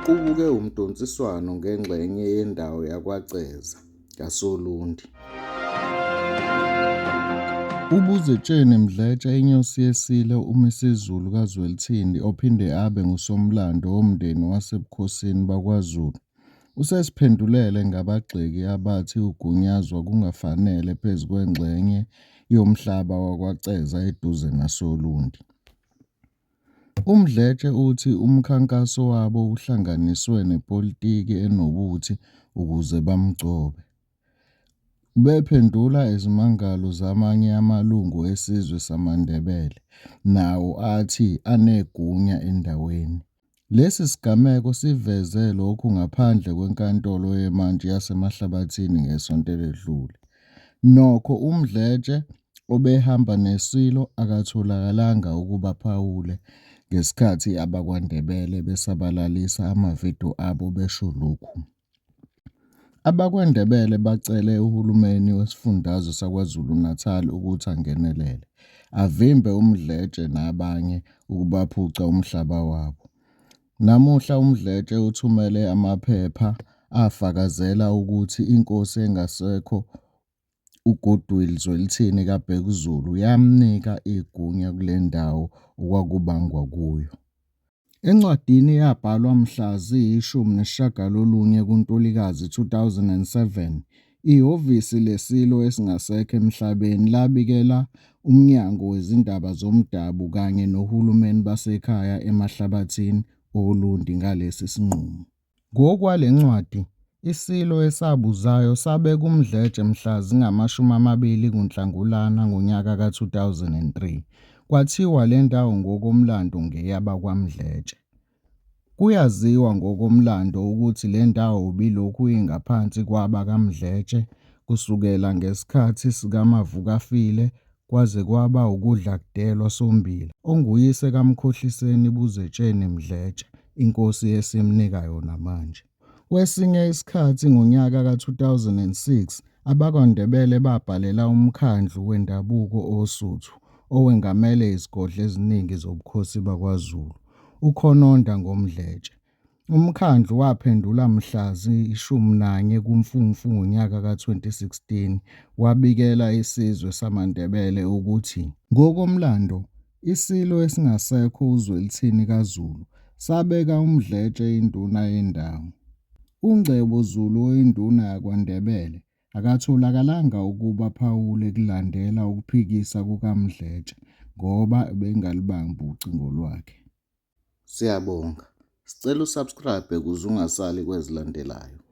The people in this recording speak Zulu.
Kuqubuke umdonsiswano ngengxenye yendawo yakwaCeza kaSolundi. UBuzetsheni Mdletshe, inyosi yesilo uMisuzulu kaZwelithini ophinde abe ngusomlando womndeni wasebukhosini bakwaZulu, usesiphendulele ngabagxeki abathi ukugunyazwa kungafanele phezu kwengxenye yomhlaba wakwaCeza eduze naSolundi. UMdletshe uthi umkhankaso wabo uhlanganiswe nepolitiki enobuthi ukuze bamgcobe. Ubephendula izimangalo zamanye amalungu esizwe samaNdebele, nawo athi anegunya endaweni. Lesi sigameko siveze lokhu ngaphandle kwenkantolo yemantshi yaseMahlabathini ngesonto eledlule. Nokho uMdletshe obehamba neSilo akatholakalanga ukuba aphawule ngesikhathi abakwaNdebele besabalalisa amavidiyo abo besho lokhu. AbakwaNdebele bacele uhulumeni wesifundazwe saKwaZulu-Natal ukuthi angenelele, avimbe uMdletshe nabanye ukubaphuca umhlaba wabo. Namuhla uMdletshe uthumele amaphepha afakazela ukuthi inkosi engasekho uGoodwill Zwelithini kaBhekuzulu yamnika igunya kule ndawo okwakubangwa kuyo. Encwadini yabhalwa mhla ziyi-19 kuNtulikazi 2007, ihhovisi leSilo esingasekho emhlabeni labikela uMnyango Wezindaba Zomdabu kanye nohulumeni basekhaya eMahlabathini Olundi ngalesi sinqumo. Ngokwale ncwadi, iSilo esabuzayo sabeka uMdletshe mhla zingama-20 kuNhlangulana ngonyaka ka-2003. Kwathiwa le ndawo ngokomlando ngeyabakwaMdletshe. Kuyaziwa ngokomlando ukuthi le ndawo bilokhu ingaphansi kwabakaMdletshe kusukela ngesikhathi sikaMavukafile kwaze kwaba uKudlakudelwa Sombila, onguyise kaMkhohliseni Buzetsheni Mdletshe, inkosi esimnika yona manje. Kwesinye isikhathi ngonyaka ka-2006 abakwaNdebele babhalela uMkhandlu Wendabuko oSuthu, owengamele izigodlo eziningi zobukhosi bakwaZulu, uKhononda ngoMdletshe. Umkhandlu waphendula mhla ziyi-11 kuMfumfu ngonyaka ka-2016 wabikela isizwe samaNdebele ukuthi, ngokomlando, iSilo esingasekho uZwelithini kaZulu sabeka uMdletshe induna yendawo. UNgcebo Zulu oyinduna yakwaNdebele akatholakalanga ukuba aphawule kulandela ukuphikisa kukaMdletshe ngoba ebengalibambi ucingo lwakhe. Siyabonga. Sicela usubscribe ukuze ungasali kwezilandelayo.